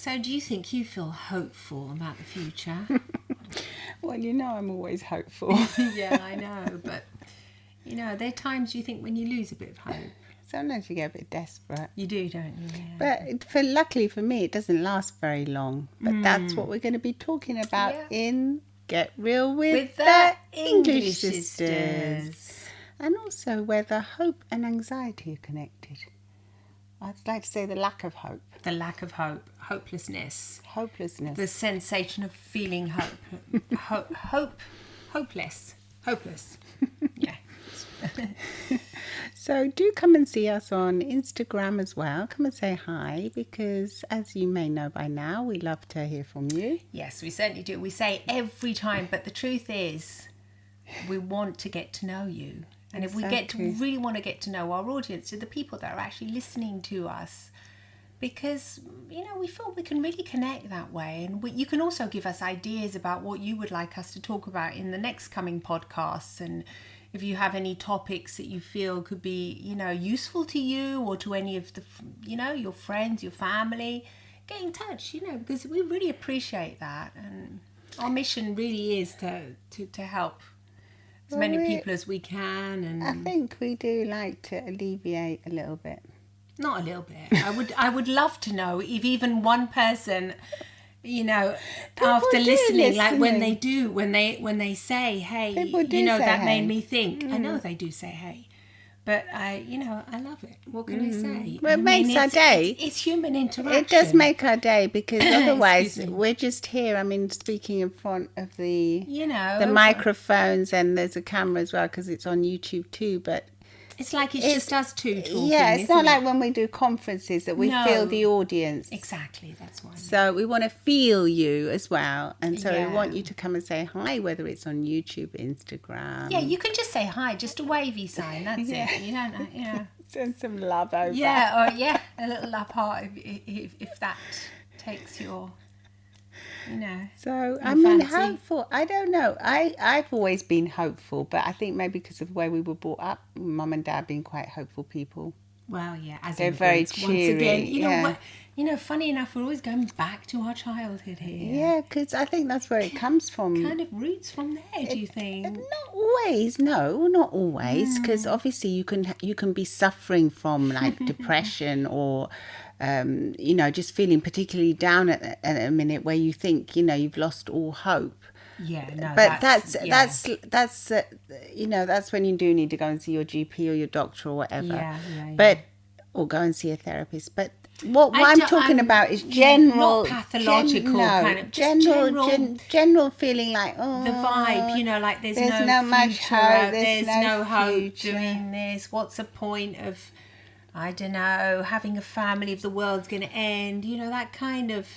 So do you think you feel hopeful about the future? Well, I'm always hopeful. Yeah, I know. But, there are times you think when you lose a bit of hope. Sometimes you get a bit desperate. You do, don't you? Yeah. But luckily for me, it doesn't last very long. But that's what we're going to be talking about in Get Real with the English Sisters. And also whether hope and anxiety are connected. I'd like to say the lack of hope. The lack of hope. Hopelessness. Hopelessness. The sensation of feeling hopeless. Yeah. So do come and see us on Instagram as well. Come and say hi, because as you may know by now, we love to hear from you. Yes, we certainly do. We say every time, but the truth is we want to get to know you. And if we really want to get to know our audience, the people that are actually listening to us, because, we feel we can really connect that way. And you can also give us ideas about what you would like us to talk about in the next coming podcasts. And if you have any topics that you feel could be, useful to you or to any of the, your friends, your family, get in touch, because we really appreciate that. And our mission really is to help as many people as we can. And I think we do like to alleviate a little bit. Not a little bit. I would love to know if even one person, after listening, like when they say, hey, that made me think. I know they do say hey. But I love it. What can I say? Well, it makes our day. It's human interaction. It does make our day, because otherwise we're just here. Speaking in front of the microphones, and there's a camera as well, because it's on YouTube too. But it's like it's just us two talking. Yeah, it's not like when we do conferences that we feel the audience. Exactly, that's why. So we want to feel you as well. And so we want you to come and say hi, whether it's on YouTube, Instagram. Yeah, you can just say hi, just a wavy sign, that's it. You don't, Send some love over. Yeah, or a little love heart if that takes your... So hopeful. I don't know. I've always been hopeful, but I think maybe because of the way we were brought up, mum and dad being quite hopeful people. Well, yeah, as they're very cheery. Once again, funny enough, we're always going back to our childhood here. Yeah, because I think that's where it comes from. Kind of roots from there, do you think? Not always. No, not always. Because obviously you can be suffering from like depression or. Just feeling particularly down at a minute where you think, you've lost all hope. Yeah, no. But that's when you do need to go and see your GP or your doctor or whatever. Yeah. Or go and see a therapist. But what I'm talking about is general, not pathological kind of general feeling like the vibe. Like there's no much hope. There's no hope doing this. What's the point of? I don't know, having a family if the world's going to end, that kind of,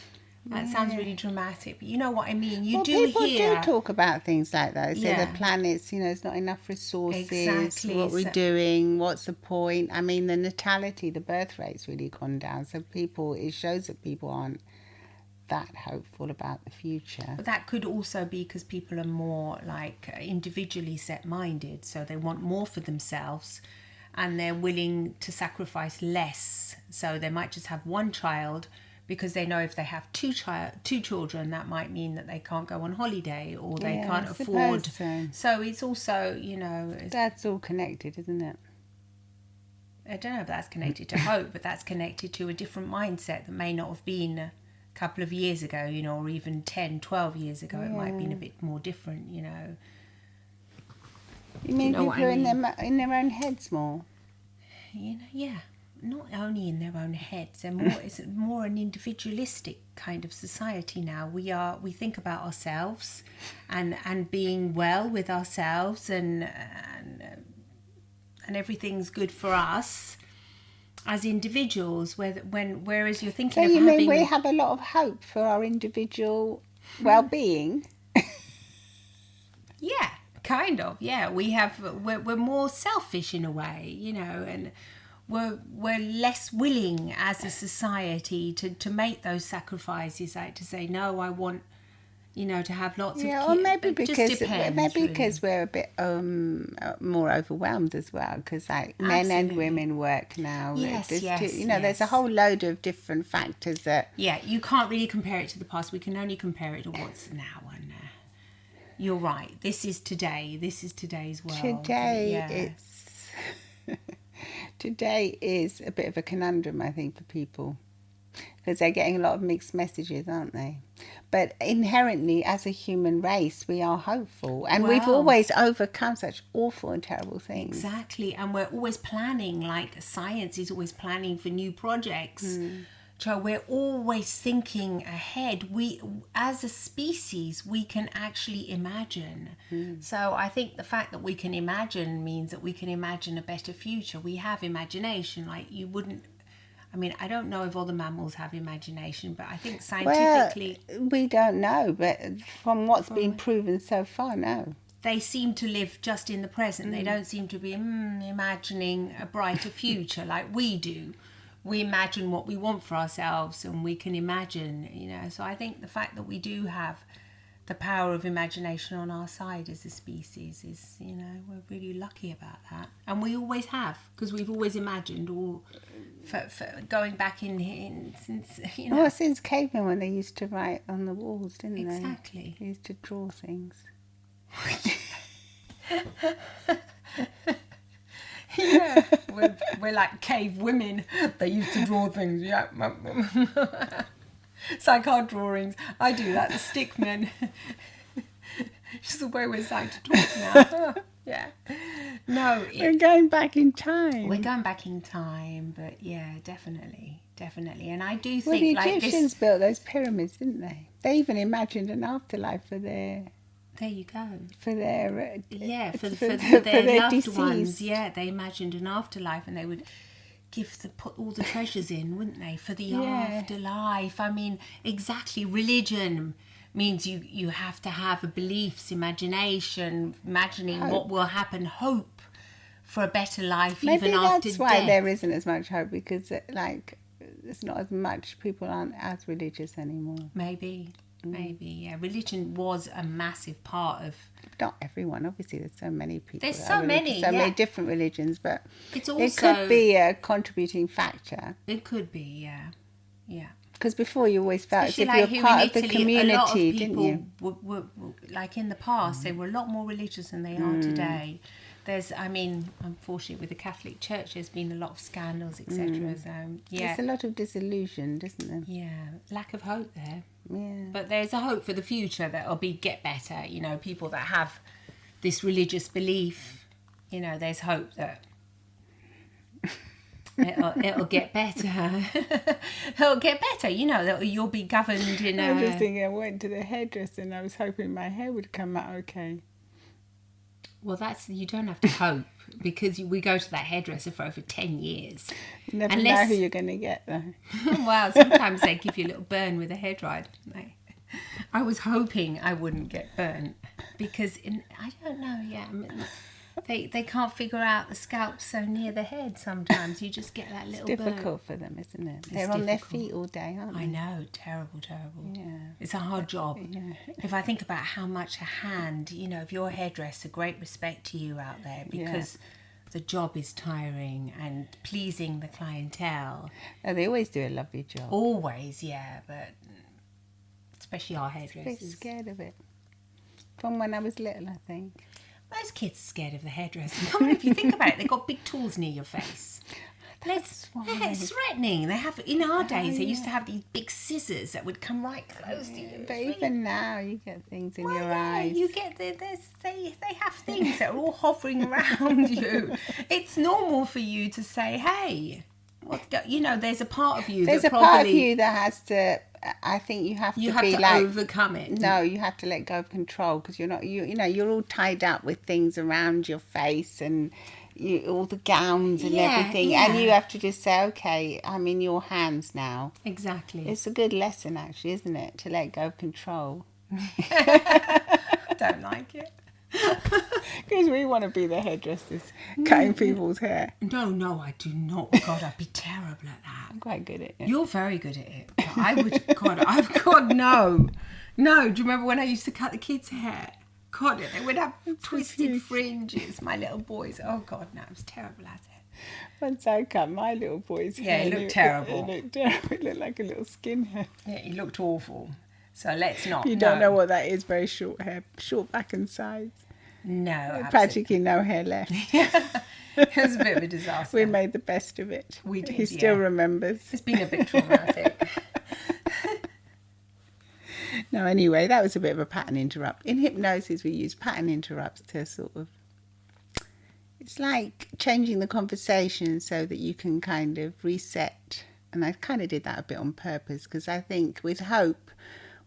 that sounds really dramatic, but you know what I mean? People do talk about things like that. They say the planets, there's not enough resources, exactly. What we're doing, what's the point? The natality, the birth rate's really gone down, so it shows that people aren't that hopeful about the future. But that could also be because people are more like individually set-minded, so they want more for themselves, and they're willing to sacrifice less. So they might just have one child because they know if they have two children, that might mean that they can't go on holiday or they can't afford. So it's also, that's all connected, isn't it? I don't know if that's connected to hope, but that's connected to a different mindset that may not have been a couple of years ago, or even 10, 12 years ago. It might have been a bit more different, You mean people are in their own heads more? Yeah. Not only in their own heads. It's more an individualistic kind of society now. We think about ourselves and being well with ourselves and everything's good for us as individuals. Whereas you're thinking of having... So you mean we have a lot of hope for our individual well-being? Yeah. Kind of, yeah. We're more selfish in a way, and we're less willing as a society to make those sacrifices, like to say, no, I want to have lots of kids. Or maybe depends, because we're a bit more overwhelmed as well, because like men and women work now. There's a whole load of different factors that. Yeah, you can't really compare it to the past. We can only compare it to what's now. And you're right. This is today. This is today's world. Today is a bit of a conundrum, I think, for people, because they're getting a lot of mixed messages, aren't they? But inherently, as a human race, we are hopeful. And we've always overcome such awful and terrible things. Exactly. And we're always planning, like science is always planning for new projects. So we're always thinking ahead. We, as a species, we can actually imagine. So I think the fact that we can imagine means that we can imagine a better future. We have imagination. Like you wouldn't... I mean, I don't know if all the mammals have imagination, but I think scientifically... Well, we don't know, but from what's been proven so far, no. They seem to live just in the present. They don't seem to be imagining a brighter future like we do. We imagine what we want for ourselves, and we can imagine, So I think the fact that we do have the power of imagination on our side as a species is, we're really lucky about that. And we always have, because we've always imagined all... For going back in since since cavemen, when they used to write on the walls, didn't they? Exactly. They used to draw things. Yeah, we're like cave women. They used to draw things. Yeah, it's like our drawings. I do that. The stick men. Just the way we're starting to talk now. Yeah. No. We're going back in time. We're going back in time, but yeah, definitely. And I do think the Egyptians built those pyramids, didn't they? They even imagined an afterlife for their... There you go. For their... for their loved deceased ones. Yeah, they imagined an afterlife, and they would put all the treasures in, wouldn't they? For the afterlife. I mean, exactly. Religion means you have to have a beliefs, imagination, imagining what will happen, hope for a better life. Maybe even after death. Maybe that's why there isn't as much hope, because there's not as much, people aren't as religious anymore. Maybe, yeah. Religion was a massive part of... Not everyone, obviously. There's so many people. There's so many different religions, but it's also, it could be a contributing factor. It could be, yeah. Because before you always felt as if you were part of the community, didn't you? Were, like in the past, they were a lot more religious than they are today. Unfortunately, with the Catholic Church, there's been a lot of scandals, etc. So, there's a lot of disillusion, isn't there? Yeah, lack of hope there. Yeah. But there's a hope for the future that it'll get better. People that have this religious belief, there's hope that it'll get better. It'll get better. That you'll be governed in I was just thinking, I went to the hairdresser and I was hoping my hair would come out okay. Well, you don't have to hope, because we go to that hairdresser for over 10 years. You never know who you're going to get, though. Well, sometimes they give you a little burn with a hairdryer. I was hoping I wouldn't get burnt, because I don't know. Yeah, they can't figure out the scalp so near the head. Sometimes you just get that little. It's difficult for them, isn't it? They're on their feet all day, aren't they? I know, terrible. Yeah, it's a hard job. Yeah. If I think about how much a hand, if you're a hairdresser, great respect to you out there, because the job is tiring and pleasing the clientele. Oh, they always do a lovely job. Always, yeah, but especially our hairdressers. I'm scared of it. From when I was little, I think. Most kids are scared of the hairdresser. I mean, if you think about it, they've got big tools near your face. It's threatening. They have, in our days, they used to have these big scissors that would come right close to you. But even now, you get things in your eyes. You get they have things that are all hovering around you. It's normal for you to say, "Hey, there's a part of you. There's a part of you that has to. I think you have to overcome it. No, you have to let go of control, because you're not. You're all tied up with things around your face and all the gowns and everything, and you have to just say, okay, I'm in your hands now. Exactly. It's a good lesson, actually, isn't it, to let go of control? I don't like it. Because we want to be the hairdressers cutting people's hair. No, I do not. God, I'd be terrible at that. I'm quite good at it. You're very good at it. But I would, God, no. No, do you remember when I used to cut the kids' hair? God, they would have twisted fringes, my little boys. Oh, God, no, I was terrible at it. Once I cut my little boy's hair. Yeah, it looked terrible. It looked terrible. It looked like a little skinhead. Yeah, it looked awful. So let's not. You don't know what that is, very short hair, short back and sides. No, absolutely. Practically no hair left. It was a bit of a disaster. We made the best of it. We did, He still remembers. It's been a bit traumatic. No, anyway, that was a bit of a pattern interrupt. In hypnosis, we use pattern interrupts to sort of... It's like changing the conversation so that you can kind of reset. And I kind of did that a bit on purpose because I think with hope,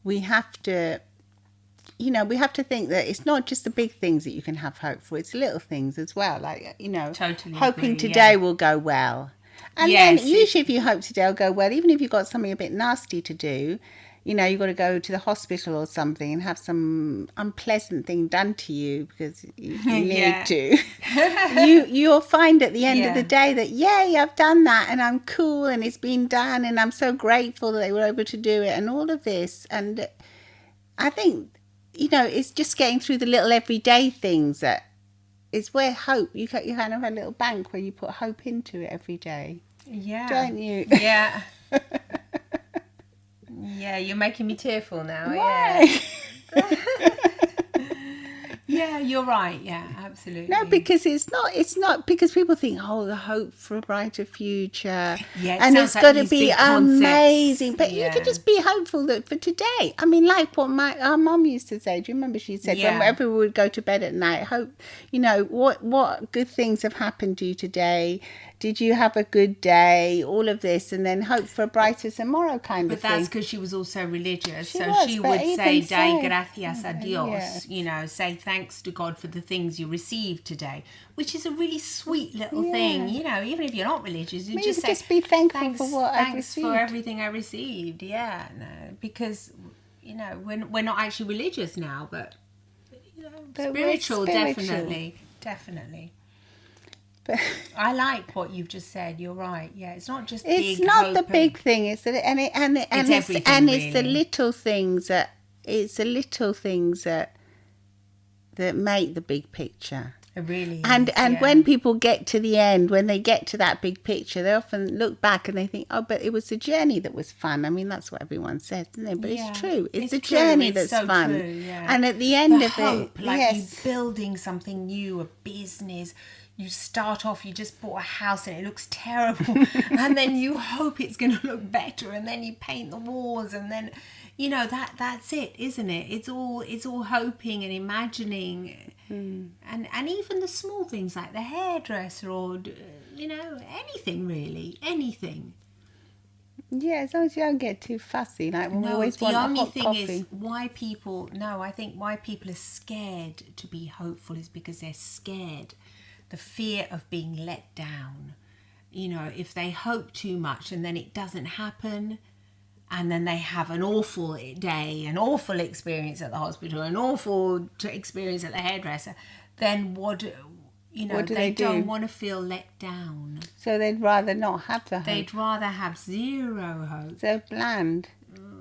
we have to... we have to think that it's not just the big things that you can have hope for, it's little things as well. Like, totally hoping agree, today will go well. And then usually if you hope today will go well, even if you've got something a bit nasty to do, you've got to go to the hospital or something and have some unpleasant thing done to you because you need to. You'll find at the end of the day that, yay, I've done that and I'm cool and it's been done and I'm so grateful that they were able to do it and all of this. And I think... it's just getting through the little everyday things that is where hope, you kind of have a little bank where you put hope into it every day. Yeah. Don't you? Yeah. Yeah, you're making me tearful now. Why? Yeah. Yeah, you're right. Yeah, absolutely. No, because it's not because people think, oh, the hope for a brighter future. Yeah, and it's got to be amazing. But you could just be hopeful that for today. I mean, like what our mum used to say. Do you remember she said whenever we would go to bed at night, hope, what good things have happened to you today? Did you have a good day? All of this, and then hope for a brighter tomorrow kind of thing. But that's because she was also religious. She would say, "Day gracias a Dios." Yes. Say thanks to God for the things you received today, which is a really sweet little thing. Even if you're not religious, you just be thankful for what I've thanks received. for everything I received. Yeah, no, because we're not actually religious now, but spiritual, definitely. I like what you've just said. You're right. Yeah, it's not just it's not the big thing. It's the little things that make the big picture. It really is. And when people get to the end, when they get to that big picture, they often look back and they think, oh, but it was the journey that was fun. I mean, that's what everyone says, isn't it? But it's true. It's the journey that's so fun. True, yeah. And at the end of hope, it, you building something new, a business. You start off, you just bought a house and it looks terrible, and then you hope it's going to look better, and then you paint the walls, and then that's it, isn't it? It's all hoping and imagining, and even the small things like the hairdresser or anything really, anything. Yeah, as long as you don't get too fussy, like when we always want a hot coffee. The only thing is I think why people are scared to be hopeful is because they're scared. The fear of being let down. If they hope too much and then it doesn't happen, and then they have an awful day, an awful experience at the hospital, an awful experience at the hairdresser, then what do they don't want to feel let down. So they'd rather not have the hope. They'd rather have zero hope. So bland.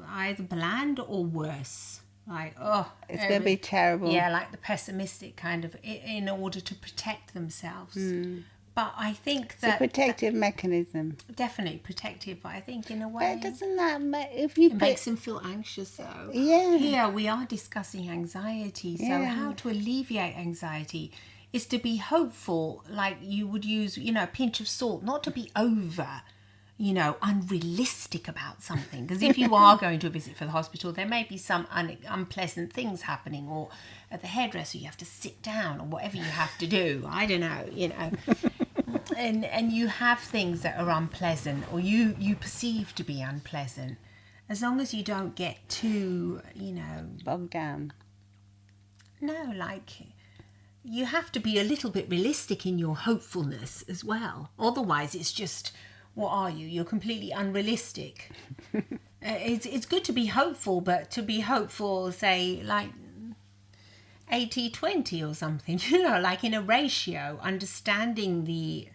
Either bland or worse. Like, it's going to be terrible. Yeah, like the pessimistic kind of, in order to protect themselves. But I think that... It's a protective mechanism. Definitely protective, but I think in a way... But doesn't that makes them feel anxious, though. Yeah. Here we are discussing anxiety, so how to alleviate anxiety is to be hopeful, like you would use, a pinch of salt, not to be over... unrealistic about something. Because if you are going to a visit for the hospital, there may be some unpleasant things happening, or at the hairdresser you have to sit down, or whatever you have to do. I don't know, and you have things that are unpleasant, or you perceive to be unpleasant. As long as you don't get too, bogged down. No, like... You have to be a little bit realistic in your hopefulness as well. Otherwise, it's just... What are you? You're completely unrealistic. It's good to be hopeful, but to be hopeful, say, like 80-20 or something, like in a ratio, understanding the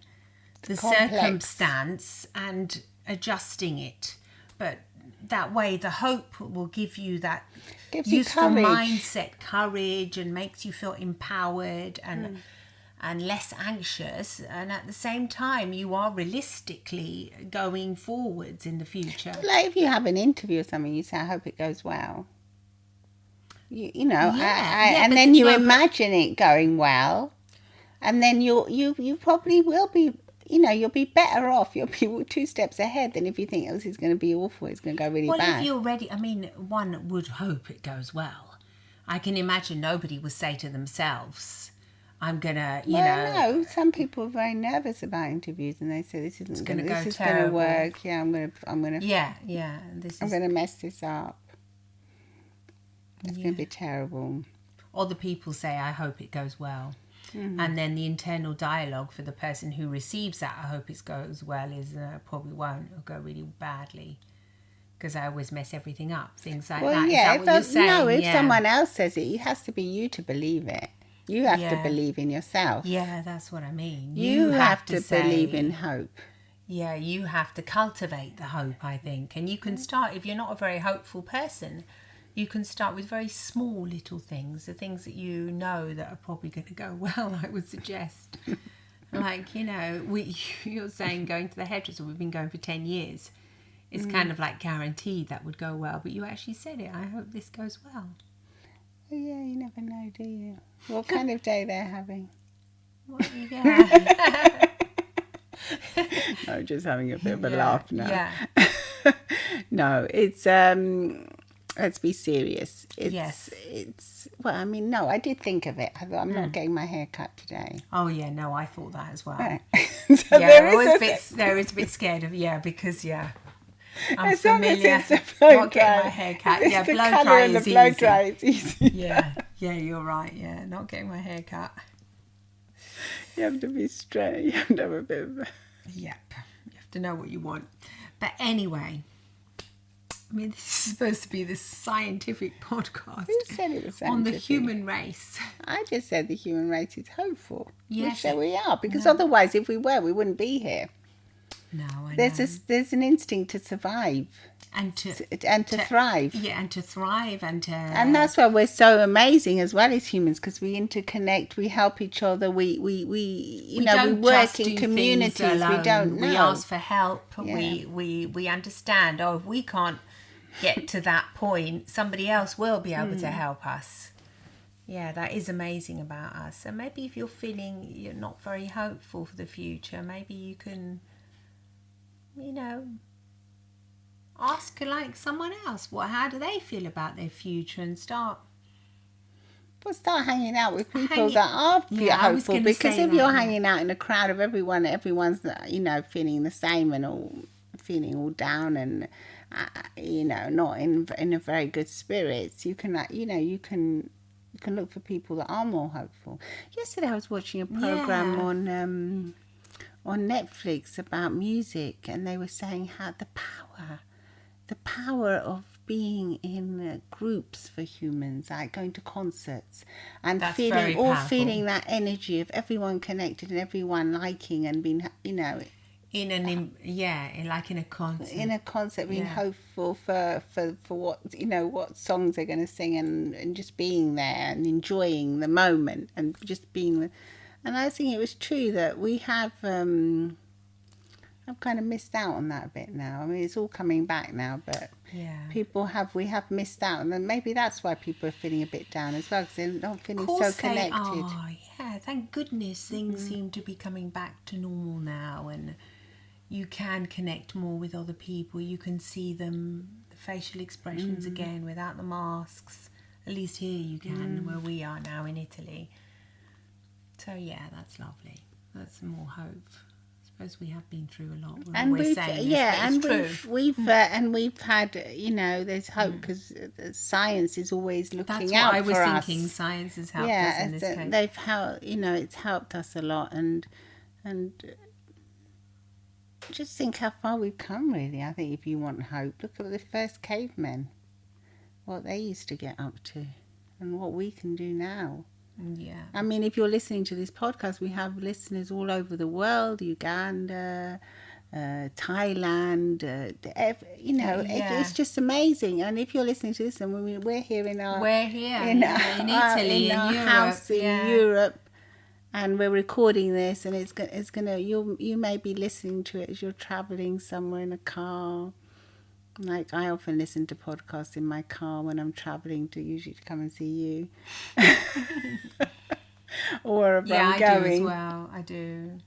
circumstance and adjusting it. But that way, the hope will give you that Gives you useful courage. mindset, courage, and makes you feel empowered and less anxious. And at the same time, you are realistically going forwards in the future. Like if you have an interview or something, you say, I hope it goes well. You know, and then you imagine it going well, and then you probably will be, you know, you'll be better off. You'll be 2 steps ahead than if you think, oh, this is going to be awful. It's going to go really bad. Well, if you're ready, I mean, one would hope it goes well. I can imagine nobody would say to themselves, I'm going to, you know. No, some people are very nervous about interviews and they say, this isn't going to work. Yeah, I'm going to. Yeah. I'm going to mess this up. It's going to be terrible. Or the people say, I hope it goes well. Mm-hmm. And then the internal dialogue for the person who receives that, I hope it goes well, is probably won't. It'll go really badly. Because I always mess everything up. Things like that. Yeah, is that what you're saying? No, if someone else says it, it has to be you to believe it. You have to believe in yourself. Yeah, that's what I mean. You have to believe in hope. Yeah, you have to cultivate the hope, I think. And you can start, if you're not a very hopeful person, you can start with very small little things, the things that you know that are probably going to go well, I would suggest. Like, you know, you're saying going to the hairdresser, we've been going for 10 years. It's kind of like guaranteed that would go well, but you actually said it. I hope this goes well. Oh, yeah, you never know, do you? What kind of day they're having? Well, yeah. No, just having a bit of a laugh now. Yeah. No, it's let's be serious. It's well, I mean, no, I did think of it. I thought, I'm not getting my hair cut today. Oh yeah, no, I thought that as well. So yeah, there is a bit scared of because I'm familiar not getting my hair cut. Yeah, blow dry is easy. Yeah, you're right. Yeah, not getting my hair cut. You have to be straight. You have to have a bit of. Yep, you have to know what you want. But anyway, I mean, this is supposed to be this scientific podcast. Who said it was scientific? On the human race. I just said the human race is hopeful. Yes, which we are, because otherwise, if we were, we wouldn't be here. No, I know. There's an instinct to survive and to thrive. Yeah, and to thrive and to. And that's why we're so amazing as well as humans, because we interconnect, we help each other, we work in communities. We don't know. We ask for help. Yeah. We understand. Oh, if we can't get to that point, somebody else will be able to help us. Yeah, that is amazing about us. So maybe if you're feeling you're not very hopeful for the future, maybe you can, ask like someone else, how do they feel about their future, and start hanging out with people that are hopeful. Because if you're hanging out in a crowd of everyone's feeling the same and all feeling all down and not in a very good spirits, you can look for people that are more hopeful. Yesterday I was watching a program on Netflix about music, and they were saying how the power of being in groups for humans, like going to concerts and feeling that energy of everyone connected and everyone liking and being, in a concert. In a concert, being hopeful for what songs they're going to sing and just being there and enjoying the moment and just being. And I think it was true that we have. I've kind of missed out on that a bit now. I mean, it's all coming back now, but we have missed out, and then maybe that's why people are feeling a bit down as well, because they're not feeling so connected. Oh, yeah, thank goodness things seem to be coming back to normal now, and you can connect more with other people. You can see them, the facial expressions again without the masks. At least here you can, where we are now in Italy. So yeah, that's lovely. That's more hope. I suppose we have been through a lot. We've had, there's hope because science is always looking out for us. That's what I was thinking. Science has helped us in this case. They've helped. It's helped us a lot, and just think how far we've come. Really, I think if you want hope, look at the first cavemen, what they used to get up to, and what we can do now. Yeah. I mean, if you're listening to this podcast, we have listeners all over the world, Uganda, Thailand, it's just amazing. And if you're listening to this, and we're here in Italy, in our house in Europe, and we're recording this, and it's gonna you may be listening to it as you're traveling somewhere in a car. Like I often listen to podcasts in my car when I'm traveling usually to come and see you, or wherever I'm going. I do as well. I do.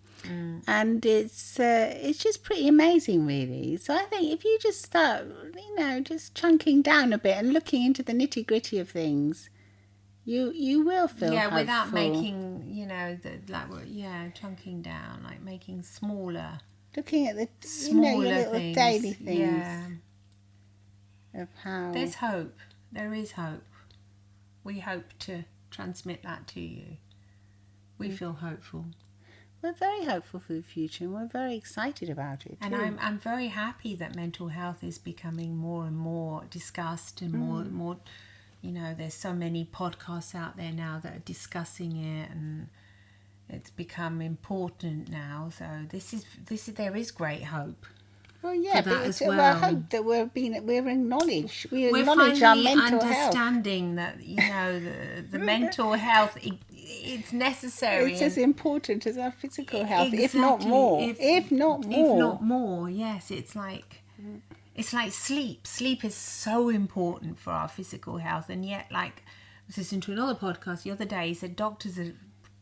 And it's just pretty amazing, really. So I think if you just start, just chunking down a bit and looking into the nitty-gritty of things, you will feel hopeful. Without making, chunking down, like making smaller. Looking at the smaller your little things. Daily things. Yeah. Of how there's hope. There is hope. We hope to transmit that to you. We feel hopeful. We're very hopeful for the future, and we're very excited about it too. And I'm very happy that mental health is becoming more and more discussed, and more and more. There's so many podcasts out there now that are discussing it, and it's become important now. So there is great hope. Well, yeah, but as well. I hope that we're acknowledged. We're acknowledge our mental understanding health. That the mental health it's necessary. It's as important as our physical health, exactly. if not more. If not more, yes. It's like sleep. Sleep is so important for our physical health, and yet, I was listening to another podcast the other day. He said doctors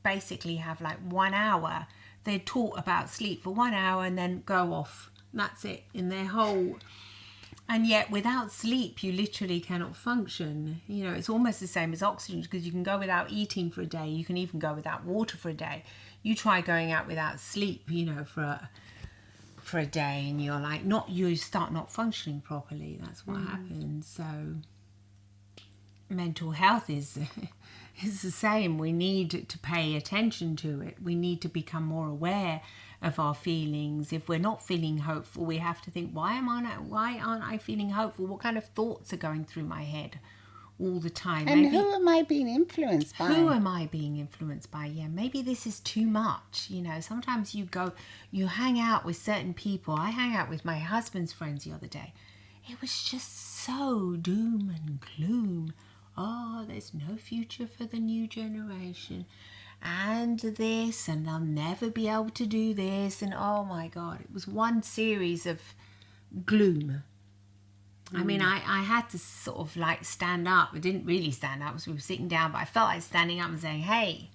basically have 1 hour. They're taught about sleep for 1 hour and then go off. That's it in their whole. And yet without sleep you literally cannot function. It's almost the same as oxygen, because you can go without eating for a day, you can even go without water for a day. You try going out without sleep for a day, and you start not functioning properly. That's what happens. So mental health is the same. We need to pay attention to it. We need to become more aware of our feelings. If we're not feeling hopeful, we have to think, why aren't I feeling hopeful? What kind of thoughts are going through my head all the time? And who am I being influenced by? Yeah, maybe this is too much. Sometimes you hang out with certain people. I hang out with my husband's friends the other day. It was just so doom and gloom. Oh, there's no future for the new generation, and this, and they'll never be able to do this, and oh my God, it was one series of gloom. I mean, I had to sort of stand up. I didn't really stand up because we were sitting down, but I felt like standing up and saying, hey,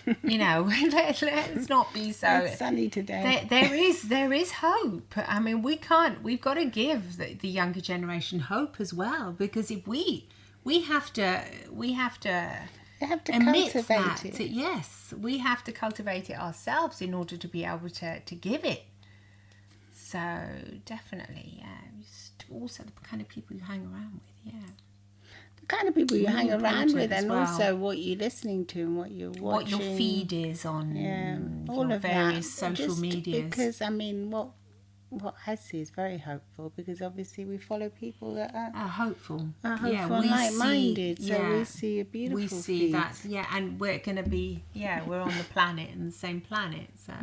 let's not be so. It's sunny today. There is hope. I mean, we've got to give the younger generation hope as well, because if we have to cultivate it. Yes, we have to cultivate it ourselves in order to be able to give it. So definitely, yeah. Also the kind of people you hang around with, yeah. The kind of people you hang around with, and also what you're listening to and what you're watching. What your feed is on all of various social medias. Because, what I see is very hopeful, because obviously we follow people that are hopeful. And like-minded. So we see a beautiful We see feed. that, and we're going to be, we're on the planet, and the same planet, so...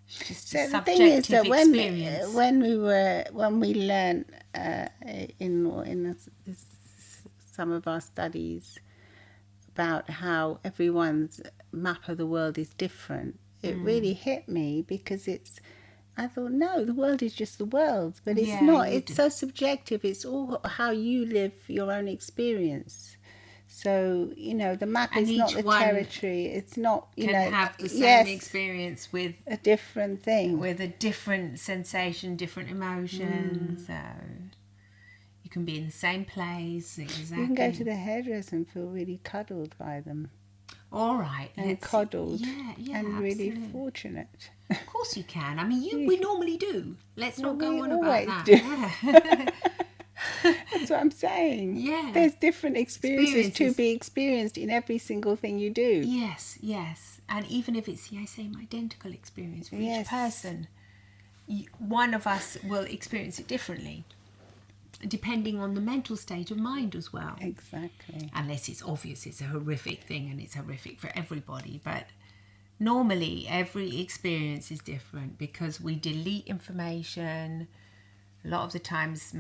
It's just a subjective experience. When we learned in some of our studies about how everyone's map of the world is different, it really hit me, because I thought, no, the world is just the world, but it's not. It's so subjective. It's all how you live your own experience. So, the map is not the territory. It's not, can have the same experience with a different thing. With a different sensation, different emotion. So, you can be in the same place. Exactly. You can go to the hairdresser and feel really cuddled by them. All right. And coddled. Yeah, and absolutely. Really fortunate. Of course you can. I mean, we normally do. Let's not go on about that. Yeah. That's what I'm saying. Yeah. There's different experiences to be experienced in every single thing you do. Yes. And even if it's, same identical experience for each person, one of us will experience it differently, depending on the mental state of mind as well. Exactly. Unless it's obvious it's a horrific thing and it's horrific for everybody. But normally every experience is different because we delete information. A lot of the times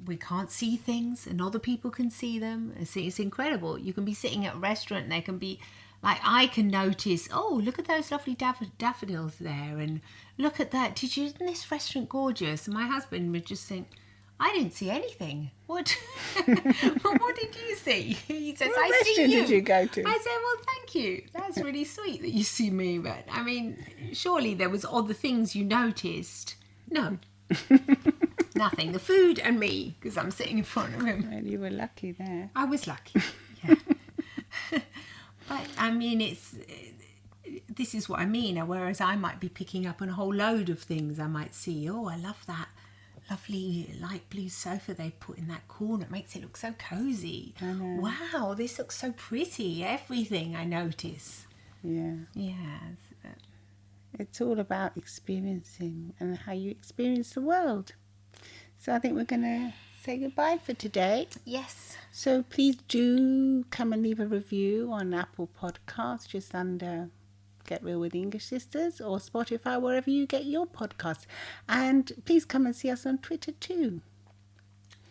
we can't see things and other people can see them. It's incredible. You can be sitting at a restaurant and they can be like, I can notice, oh, look at those lovely daffodils there, and look at that. Isn't this restaurant gorgeous? And my husband would just think, I didn't see anything. What? What did you see? He says, what I see you. restaurant did you go to? I said, well, thank you. That's really sweet that you see me. But I mean, surely there was other things you noticed. No. Nothing. The food and me, because I'm sitting in front of him. Well, you were lucky there. I was lucky. Yeah. But I mean, this is what I mean. Whereas I might be picking up on a whole load of things. I might see, oh, I love that lovely light blue sofa they put in that corner. It makes it look so cozy. I know. Wow, this looks so pretty. Everything I notice. Yeah. Yeah. It's all about experiencing and how you experience the world. So I think we're going to say goodbye for today. Yes. So please do come and leave a review on Apple Podcasts, just under Get Real with English Sisters, or Spotify, wherever you get your podcasts. And please come and see us on Twitter too.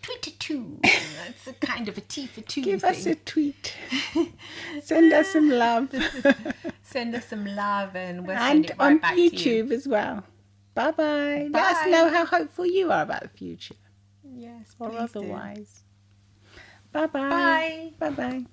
Twitter too. That's a kind of a T for two Give thing. us a tweet. Send us some love. Send us some love and we'll send it right on back YouTube to you. as well. Bye-bye. Let us Bye. know how hopeful you are about the future. Yes, Or please otherwise. Bye-bye. Bye. Bye-bye.